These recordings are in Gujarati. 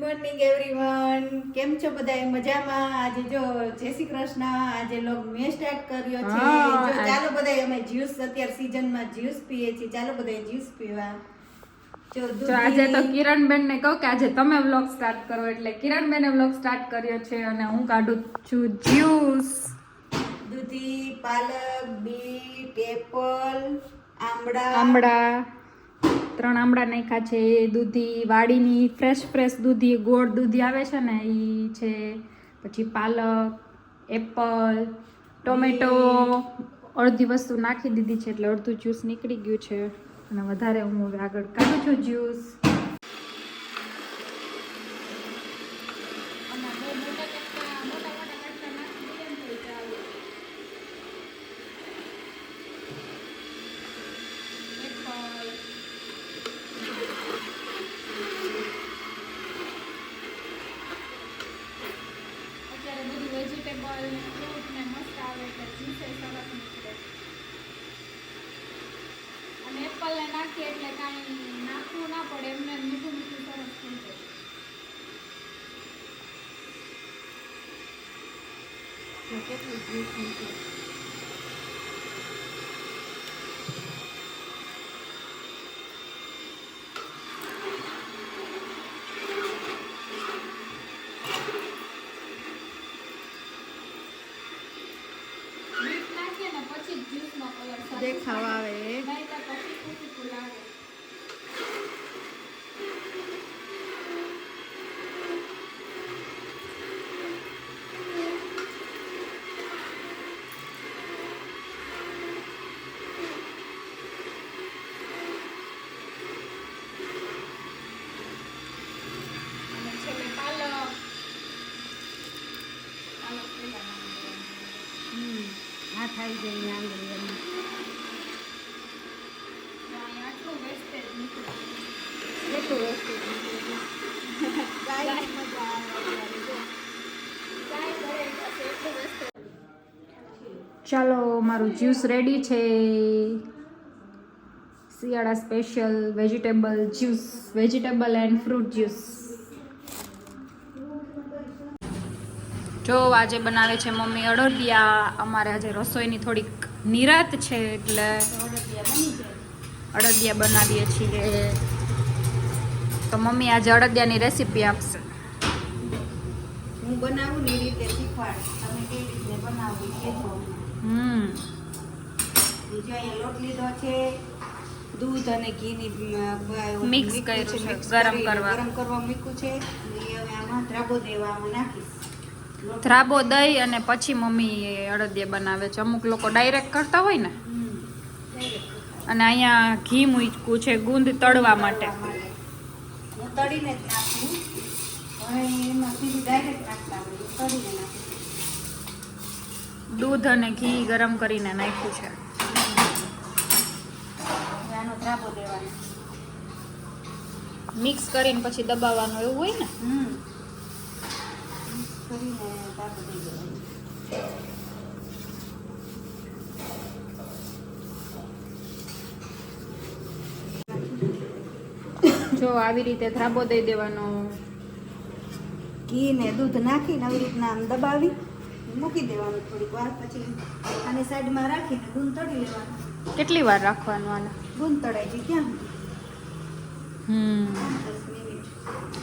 મોર્નિંગ એવરીવન, કેમ છો બધા? મજામાં? આજે જો જય શ્રી કૃષ્ણ. આજે લોગ મેં સ્ટાર્ટ કર્યો છે. જો ચાલો બધા અમે જ્યુસ અત્યારે સીઝનમાં જ્યુસ પીએ છીએ. ચાલો બધા જ્યુસ પીવા. જો આજે તો કિરણબેન ને કહું કે આજે તમે વ્લોગ સ્ટાર્ટ કરો, એટલે કિરણબેને વ્લોગ સ્ટાર્ટ કર્યો છે અને હું કાઢું છું જ્યુસ. દૂધી, પાલક, બીટ, એપલ, આંબળા 3 આંબળા નાખ્યા છે. દૂધી વાડીની ફ્રેશ દૂધી, ગોળ દૂધી આવે છે ને ઈ છે. પછી પાલક, એપલ, ટોમેટો, અડધી વસ્તુ નાખી દીધી છે એટલે અડધું જ્યુસ નીકળી ગયું છે. અને વધારે હું હવે આગળ કાઢું છું જ્યુસ. અત્યારે બધું વેજીટેબલ ને ફ્રૂટ ને મસ્ત આવે એટલે જ્યુસે સરસ નીકળે. અને એપલ ને નાખીએ એટલે કાંઈ નાખવું ના પડે, એમને મીઠું સરસ થઈ જાય. કેટલું જ્યુસ નીકળે. દેખાવ આવે. આ થાય જાય આંગળી કેટલું વેસ્ટેજ ચાલો, મારું જ્યુસ રેડી છે. શિયાળા special vegetable juice, vegetable and fruit juice. જો આજે બનાવે છે મમ્મી અડદિયા. અમારે આજે રસોઈની થોડીક નિરાત છે એટલે અડદિયા બનાવીએ છીએ. તો મમ્મી આજે અડદિયાની રેસીપી આપશે. હું બનાવું ને એ રીતે શીખવાડ. તમે કેવી રીતે બનાવું કહેજો. બીજો અહીંયા લોટ લીધો છે, દૂધ અને ઘીની મિક્સ કર્યું છે, ગરમ કરવા મૂક્યું છે. હવે આમાં દ્રાબો દેવામાં નાખીશ. દ્રાબો દઈ અને પછી મમ્મી અડદિયા બનાવે છે. અમુક લોકો ડાયરેક્ટ કરતા હોય ને. અને અહીંયા ઘી મૂક્યું છે ગુંદ તળવા માટે. હું તળીને જ નાખું. હવે એમાં સીધું ડાયરેક્ટ નાખતા હોય, તળીને નાખું. દૂધ અને ઘી ગરમ કરીને નાખ્યું છે. આનો દ્રાબો દેવાનો, મિક્સ કરીને પછી દબાવવાનું એવું હોય ને. કરીને દ્રાબો દઈ દેવાનો. જો આવી રીતે દ્રાબો દઈ દેવાનો. ઘી ને દૂધ નાખીને આવી રીતના આમ દબાવી મૂકી દેવાનું. થોડીક વાર પછી આની સાઈડમાં રાખીને ગુંદ તળી લેવાનું. કેટલી વાર રાખવાનું આને? ગુંદ તળાઈ ગઈ ક્યાં? 10 મિનિટ.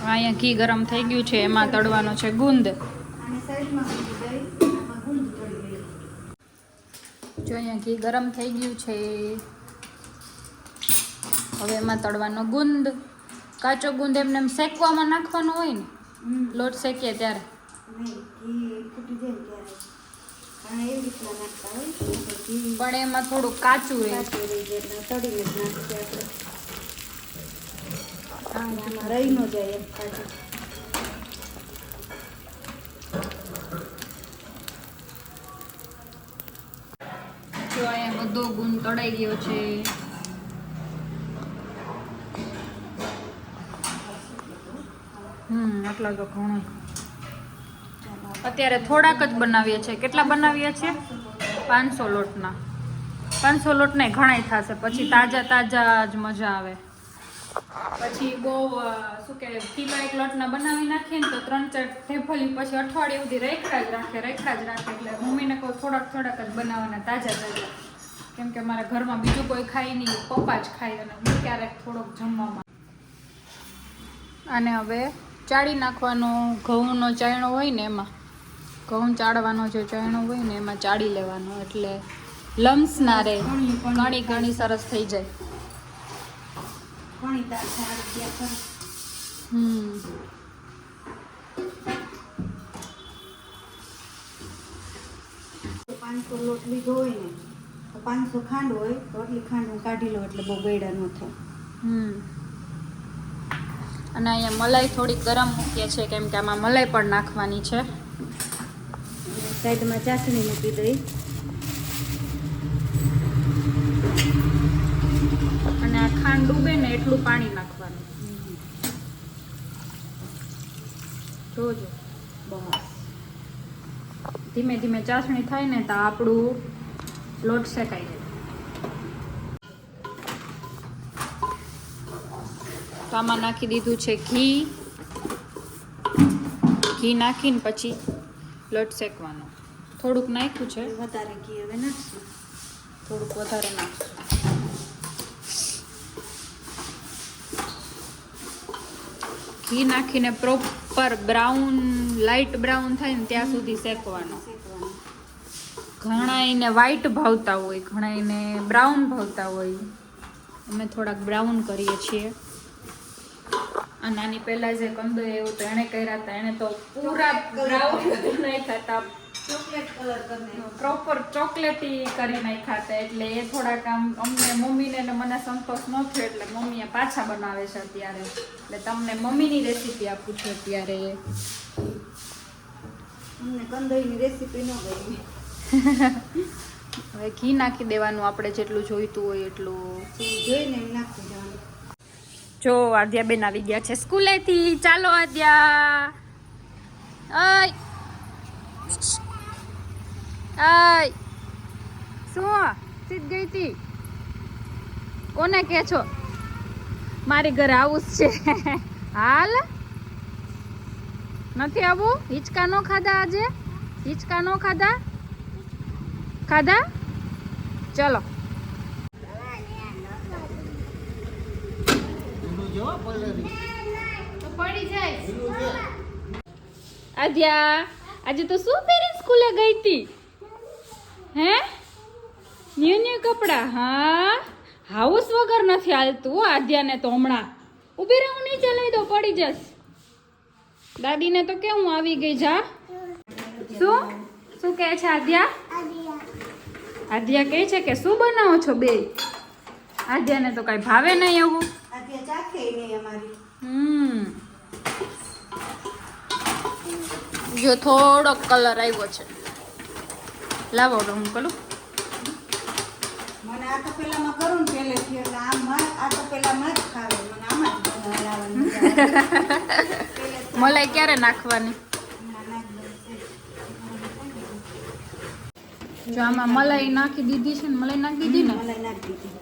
અહીંયા ઘી ગરમ થઈ ગયું છે, એમાં તળવાનો છે ગુંદ. આની સાઈડમાં મૂકી દઈ આમાં ગુંદ તળી લઈએ. જો અહીંયા ઘી ગરમ થઈ ગયું છે, હવે એમાં તળવાનો ગુંદ. કાચો ગુંદ એમને શેકવામાં નાખવાનો હોય ને, લોટ શેકીએ ત્યારે. નહીં, ઘી ફૂટી જાય ત્યારે એવી રીતના નાખતા હોય. પણ એમાં થોડું કાચું રહે. તળીને જ નાખીએ આપણે. આમાં રહી ન જાય એમ કાચું. જો અહીંયા બધો ગુંદ તળાઈ ગયો છે. આટલા તો ઘણું. અત્યારે થોડાક જ બનાવીએ છીએ. કેટલા બનાવીએ છીએ? 500 લોટના. 500 લોટ નહીં, ઘણાય થશે. પછી તાજા તાજા જ મજા આવે. પછી બહુ શું કે કિલો એક લોટના બનાવી નાખીએ ને તો 3-4 ઢેફલી પછી અઠવાડિયે સુધી રેખડા જ રાખે એટલે મમ્મીને કહું થોડાક જ બનાવવાના તાજા કેમ કે મારા ઘરમાં બીજું કોઈ ખાય નહીં, પપ્પા જ ખાય અને હું ક્યારેક થોડોક જમવામાં. અને હવે ચાળી નાખવાનો ઘઉંનો ચાયણો હોય ને એમાં, ઘઉં ચાળવાનો જે ચાયણો હોય ને એમાં ચાળી લેવાનો એટલે લમ્સ ના રહે, કણી સરસ થઈ જાય. ઘણી દાળ સારી ગયા કરે. 500 લોટ લીધો હોય ને તો 500 ખાંડ હોય તો એટલી ખાંડ હું કાઢી લઉં એટલે બહુ ગળ્યા ન થાય. અને અહીંયા મલાઈ થોડી ગરમ મૂકીએ છે કેમ કે આમાં મલાઈ પણ નાખવાની છે. સાઈડમાં ચાસણી મૂકી દઈ અને આ ખાંડ ડૂબે ને એટલું પાણી નાખવાનું. જોજો બસ ધીમે ધીમે ચાસણી થાય ને તો આપણું લોટ શેકાઈ જાય. તો આમાં નાખી દીધું છે ઘી નાખીને પછી લોટ શેકવાનો. થોડુંક નાખ્યું છે, વધારે ઘી હવે નાખશું, થોડુંક વધારે નાખશું. ઘી નાખીને પ્રોપર બ્રાઉન, લાઇટ બ્રાઉન થાય ને ત્યાં સુધી શેકવાનો. ઘણા એને વ્હાઈટ ભાવતા હોય, ઘણા એને બ્રાઉન ભાવતા હોય. અમે થોડાક બ્રાઉન કરીએ છીએ. અને આની પહેલા જે કંદો એવું તો એને કર્યા હતા, એને તો પૂરા બ્રાઉન નહીં ખાતા, ચોકલેટ કલર કરીને પ્રોપર ચોકલેટી કરી નાખ્યા હતા. એટલે એ થોડાક આમ અમને મમ્મીને ને મને સંતોષ ન થયો એટલે મમ્મીએ પાછા બનાવે છે અત્યારે. એટલે તમને મમ્મીની રેસીપી આપું છું અત્યારે. અમને કંદોઈની રેસીપી ન ગઈ. હવે ઘી નાખી દેવાનું આપણે જેટલું જોઈતું હોય એટલું. જોઈને એમ નાખી દેવાનું. જો આદ્યા બેન આવી ગયા છે સ્કૂલેથી. ચાલો આદ્યા. આય આય શું સીધ ગઈ હતી? કોને કહે છો? મારી ઘરે આવું જ છે. હાલ નથી આવું? હિંચકા નો ખાધા આજે? હિંચકા નો ખાધા? ખાધા? ચલો પડી જાય. આદ્યા આજે તો શું પહેરીને સ્કૂલે ગઈ હતી? હે ન્યુ કપડા? હા હાઉસ વગર નથી હાલતું આદ્યાને તો. હમણાં ઊભી રહું, નીચે લઈ દો, પડી જશ. દાદીને તો કેવું આવી ગઈ. જા શું કહે છે આદ્યા? આદ્યા કહે છે કે શું બનાવો છો બે? આદ્યાને તો કઈ ભાવે નહીં એવું. આદ્યા ચાખે નહીં અમારી. જો થોડો કલર આવ્યો છે, લાવો હું કરું. મને આ તો પેલામાં કરું ને પહેલેથી એટલે આ તો પેલામાં જ ખાવે. મને આમાં જ બનાવવાનું. મલાઈ ક્યારે નાખવાની? જો આમાં મલાઈ નાખી દીધી છે ને, મલાઈ નાખી દીધી ને, મલાઈ નાખી દીધી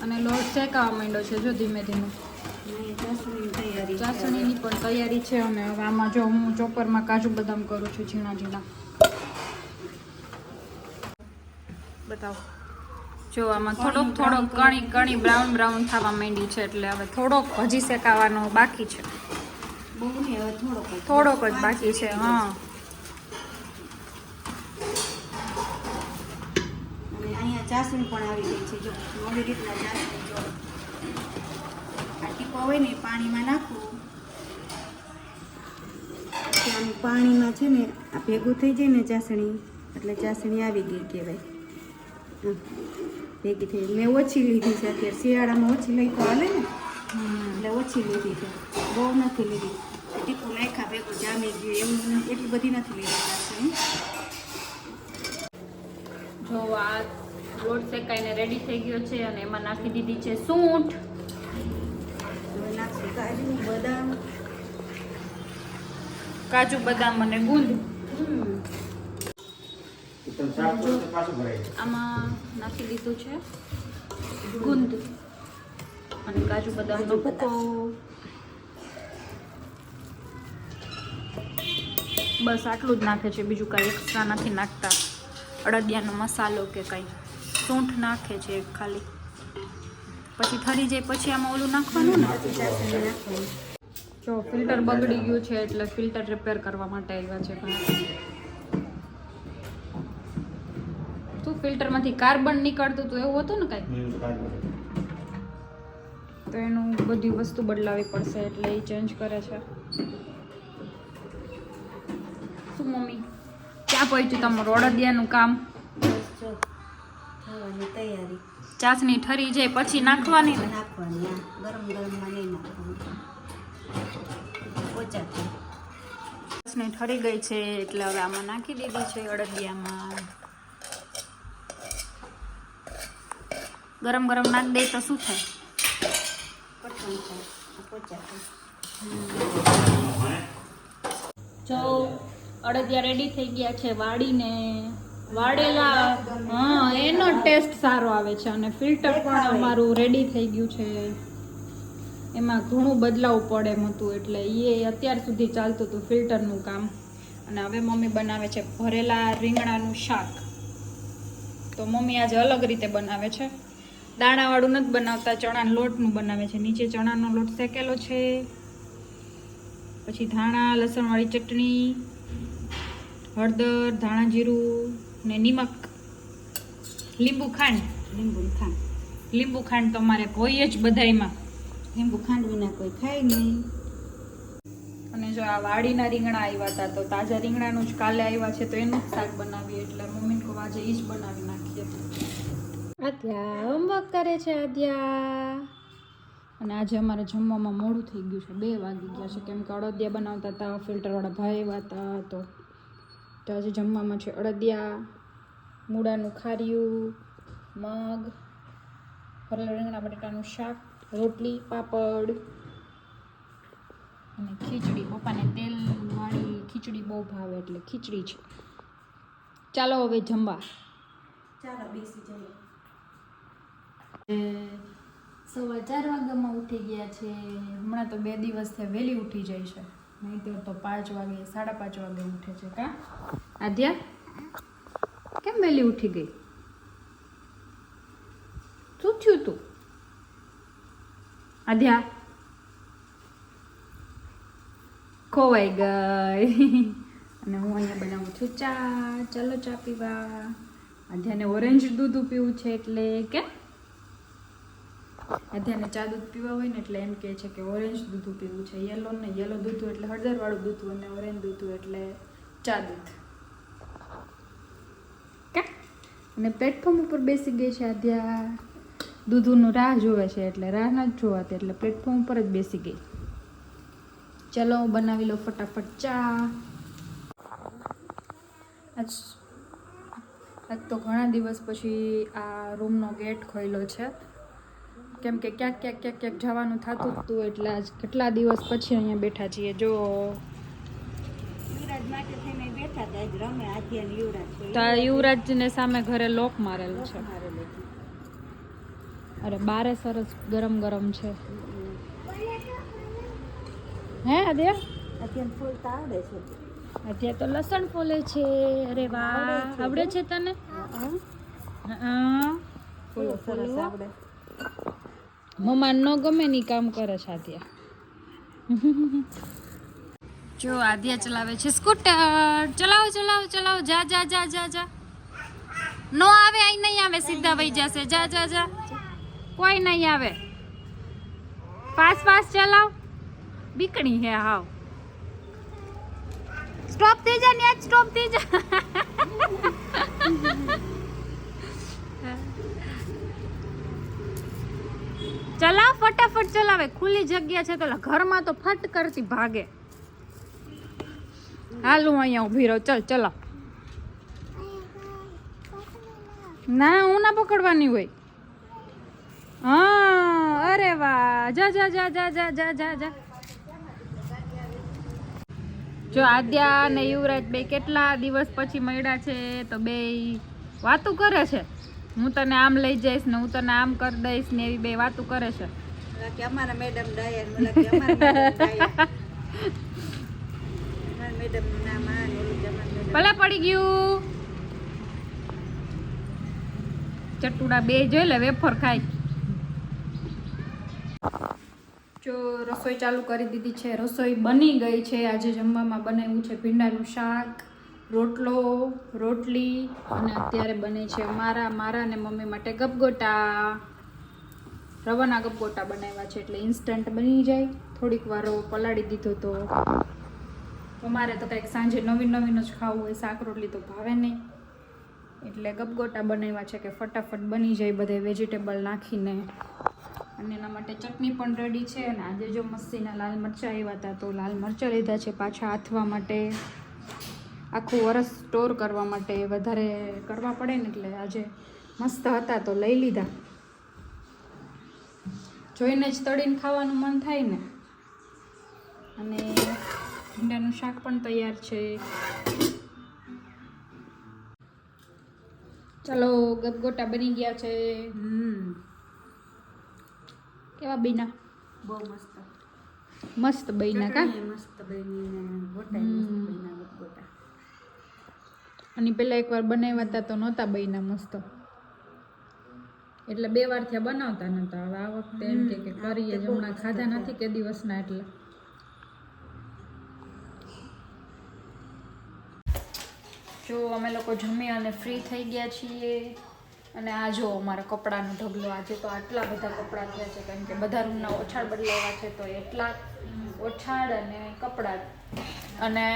અને લોટ શેકાવા માંડ્યો છે. જો ધીમે ધીમે ચાસણીની તૈયારી. ચાસણીની પણ તૈયારી છે. અને હવે આમાં જો હું ચોપરમાં કાજુ બદામ કરું છું ઝીણા ઝીણા. બતાવો. જો આમાં થોડોક કણી બ્રાઉન થવા માંડી છે. એટલે હવે થોડોક હજી શેકાવાનો બાકી છે. બહુ નહીં, હવે થોડોક જ બાકી છે. હા અને અહીંયા ચાસણી પણ આવી ગઈ છે. જો નવી રીતના ચાસણી. જો આ ટીપો હોય ને પાણીમાં નાખવું, પછી આમ પાણીમાં છે ને આ ભેગું થઈ જાય ને ચાસણી, એટલે ચાસણી આવી ગઈ કહેવાય. ભેગી થઈ. મેં ઓછી લીધી છે અત્યારે. શિયાળામાં ઓછી લઈ તો હાલે ને, એટલે ઓછી લીધી છે, બહુ નથી લીધી. ટીપું નાખ્યા ભેગું જામી ગયું એમ, એટલી બધી નથી લીધી ચાસણી. જો આ લોટ શેકાઈને રેડી થઈ ગયો છે અને એમાં નાખી દીધી છે સૂંઠ. કાજુ બદામ અને ગુંદ. આમાં નાખી દીધું છે ગુંદ. અને કાજુ બદામનો ભૂકો. બસ આટલું જ નાખે છે, બીજું કાંઈ એક્સ્ટ્રા નથી નાખતા. અડદિયાનો મસાલો કે કાંઈ, સૂંઠ નાખે છે ખાલી. પછી ઠરી જાય પછી આમાં ઓલું નાખવાનું ને. જો ફિલ્ટર બગડી ગયું છે એટલે ફિલ્ટર રિપેર કરવા માટે આવ્યા છે ઘણા. શું ફિલ્ટરમાંથી કાર્બન નીકળતું હતું એવું હતું ને કાંઈ, તો એનું બધી વસ્તુ બદલાવી પડશે એટલે એ ચેન્જ કરે છે. શું મમ્મી ક્યાં પહોંચ્યું તમારું અડદિયાનું કામ? તૈયારી ચાસણી ઠરી જાય પછી નાખવાની ને. નાખવાની ગરમ ગરમમાં નહીં નાખવાનું. ચાસણી ઠરી ગઈ છે એટલે હવે આમાં નાખી દીધી છે અડદિયામાં. ગરમ ગરમ નાખી દે તો શું થાય? જો અડદિયા રેડી થઈ ગયા છે વાળીને. વાળેલા હા એનો ટેસ્ટ સારો આવે છે અને ફિલ્ટર પણ અમારું રેડી થઈ ગયું છે. એમાં ઘણું બદલાવ પડે એમ હતું એટલે એ અત્યાર સુધી ચાલતું હતું ફિલ્ટરનું કામ. અને હવે મમ્મી બનાવે છે ભરેલા રીંગણાનું શાક. તો મમ્મી આજે અલગ રીતે બનાવે છે, દાણાવાળું નથી બનાવતા, ચણાના લોટનું બનાવે છે. નીચે ચણાનો લોટ શેકેલો છે, પછી ધાણા લસણવાળી ચટણી, હળદર, ધાણા જીરું ને નિમક, લીંબુ ખાંડ. લીંબુ ખાંડ તો અમારે હોય જ બધાયમાં. લીંબુ ખાંડ વિના કોઈ ખાય નહીં. અને જો આ વાડીના રીંગણા આવ્યા હતા તો તાજા રીંગણાનું જ કાલે આવ્યા છે તો એનું જ શાક બનાવીએ એટલે મમ્મીને કહું આજે એ જ બનાવી નાખીએ. આદ્યા હોમવર્ક કરે છે આદ્યા. અને આજે અમારે જમવામાં મોડું થઈ ગયું છે, 2 વાગી ગયા છે કેમ કે અડદિયા બનાવતા હતા, ફિલ્ટરવાળા ભાઈ આવ્યા હતા. તો આજે જમવામાં છે અડદિયા, મૂળાનું ખાર્યું, મગ, ભરેલા રીંગણા બટાટાનું શાક, રોટલી, પાપડ અને ખીચડી. પપ્પાને તેલવાળી ખીચડી બહુ ભાવે એટલે ખીચડી છે. ચાલો હવે જમવા. ચાલો બેસી જઈએ. 4:15 વાગ્યામાં ઉઠી ગયા છે. હમણાં તો 2 દિવસથી વહેલી ઉઠી જાય છે, નહીં તો 5 વાગે 5:30 વાગે ઉઠે છે. કા આદ્યા કેમ વહેલી ઉઠી ગઈ? શું થયું તું આદ્યા? ખોવાઈ ગઈ. અને હું અહીંયા બનાવું છું ચા. ચાલો ચા પીવા. આધ્યાને ઓરેન્જ દૂધ પીવું છે એટલે કે આધ્યાને ચા દૂધ પીવા હોય ને એટલે એમ કહે છે કે ઓરેન્જ દૂધ પીવું છે. યલો ને યલો દૂધ એટલે હળદરવાળું દૂધ અને ઓરેન્જ દૂધ એટલે ચા દૂધ. કા અને પ્લેટફોર્મ ઉપર બેસી ગઈ છે આધ્યા. દૂધનું રાહ જોવે છે એટલે રાહ ન જ જોવાતી એટલે પ્લેટફોર્મ ઉપર જ બેસી ગઈ. ચલો બનાવી લો ફટાફટ ચા. આજ તો ઘણા દિવસ પછી આ રૂમનો ગેટ ખોલ્યો છે કેમ કે ક્યાંક જવાનું થતું હતું એટલે આજ કેટલા દિવસ પછી અહીંયા બેઠા છીએ. જો યુવરાજ માટે થઈને બેઠા હતા. આજ રમે આધ્યા ને યુવરાજ. તો આ યુવરાજને સામે ઘરે લોક મારેલો છે. અરે બારે સરસ ગરમ ગરમ છે. હે આદ્યા? અત્યારે ફૂલતા આવડે છે. અત્યારે તો લસણ ફોલે છે. અરે વાહ, આવડે છે તને? હા ફોલો સરસ આવડે. મમ્મા ન ગમે ની કામ કરે છે આદ્યા. જો આદ્યા ચલાવે છે સ્કૂટર. ચલાવો ચલાવો ચલાવો. જા જા જા જા જા. નો આવે, અહીં નહીં આવે, સીધા વહી જશે. જા જા જા. કોઈ નહીં આવે. ફાસ્ટ ફાસ્ટ ચલાવ. બીકણી હે હાવ. સ્ટોપ થઈ જા ને, સ્ટોપ થઈ જા. ચલાવ ફટાફટ ચલાવે. ખુલ્લી જગ્યા છે તો ઘરમાં તો ફટ કરતી ભાગે. હાલ હું અહીંયા ઊભી રહું. ચલ ચલાવ. ના હું ના પકડવાની હોય. હા અરે વાહ. જા જા જા જા જા જા જા જા. જો આદ્યા અને યુવરાજ બે કેટલા દિવસ પછી મળ્યા છે તો બે વાતું કરે છે. હું તને આમ લઈ જઈશ ને હું તને આમ કરી દઈશ ને એવી બે વાતું કરે છે. ઓલા કે અમારા મેડમ ડાયા ને ઓલા કે અમારા મેડમ ડાયા. અમારા મેડમનું નામ આ ને ઓલું કે અમારા મેડમ. ભલે પડી ગયું. ચટુડા બે જોઈ લે વેફર ખાય. જો રસોઈ ચાલુ કરી દીધી છે. રસોઈ બની ગઈ છે. આજે જમવામાં બનાવ્યું છે ભીંડાનું શાક, રોટલો, રોટલી અને અત્યારે બને છે મારા ને મમ્મી માટે ગપગોટા. રવાના ગપગોટા બનાવ્યા છે એટલે ઇન્સ્ટન્ટ બની જાય. થોડીક વાર રવો પલાળી દીધો તો અમારે તો કંઈક સાંજે નવીન જ ખાવું હોય, શાક રોટલી તો ભાવે નહીં એટલે ગપગોટા બનાવ્યા છે કે ફટાફટ બની જાય બધે વેજીટેબલ નાખીને. અને એના માટે ચટણી પણ રેડી છે. અને આજે જો મસ્તીના લાલ મરચાં આવ્યા હતા તો લાલ મરચાં લીધા છે પાછા આથવા માટે, આખું વરસ સ્ટોર કરવા માટે. વધારે કરવા પડે ને એટલે આજે મસ્ત હતા તો લઈ લીધા. જોઈને જ તળીને ખાવાનું મન થાય ને. અને ભીંડાનું શાક પણ તૈયાર છે. ચાલો ગપગોટા બની ગયા છે. કેવા બન્યા? બહુ મસ્ત. મસ્ત બન્યા કા? ચટણી મસ્ત બની ને ગોટા મસ્ત બન્યા ગોટા. અને પેલા એકવાર બનાવ્યા હતા તો નહોતા બન્યા મસ્ત, એટલે 2 વાર થયા બનાવતા નહોતા. હવે આ વખતે એમ કે કરીએ, હમણાં ખાધા નથી કે દિવસના એટલે. જો અમે લોકો જમી અને ફ્રી થઈ ગયા છીએ. અને આ જો અમારા કપડાનો ઢગલો. આજે તો આટલા બધા કપડાં થયા છે કારણ કે બધા રૂમના ઓછાડ બદલાવ્યા છે તો એટલા ઓછાડ અને કપડાં. અને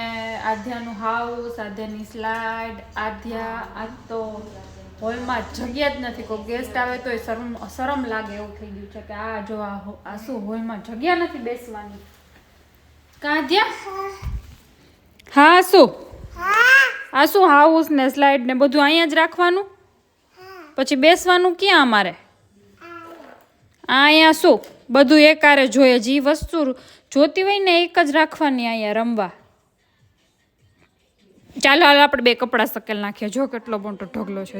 આધ્યાનું હાઉસ, આધ્યાની સ્લાઇડ, આજ તો હોલમાં જગ્યા જ નથી. કોઈ ગેસ્ટ આવે તો શરમ લાગે એવું થઈ ગયું છે કે આ જો આ શું હોલમાં જગ્યા નથી બેસવાની. કાધ્યા હા શું આ શું હાઉસ ને સ્લાઇડ ને બધું અહીંયા જ રાખવાનું, પછી બેસવાનું ક્યાં અમારે? અહીંયા શું બધું એકારે જોઈએ, જે વસ્તુ જોતી હોય ને એક જ રાખવાની અહીંયા રમવા. ચાલો હાલ આપણે 2 કપડાં સકેલ નાખીએ. જો કેટલો મોટો ઢગલો છે.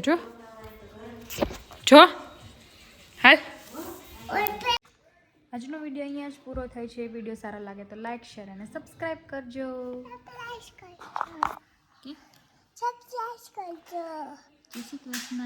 જો હાલ. આજનો વિડીયો અહીંયા જ પૂરો થાય છે. વિડીયો સારો લાગે તો લાઈક, શેર અને સબસ્ક્રાઈબ કરજો. જય શ્રી કૃષ્ણ.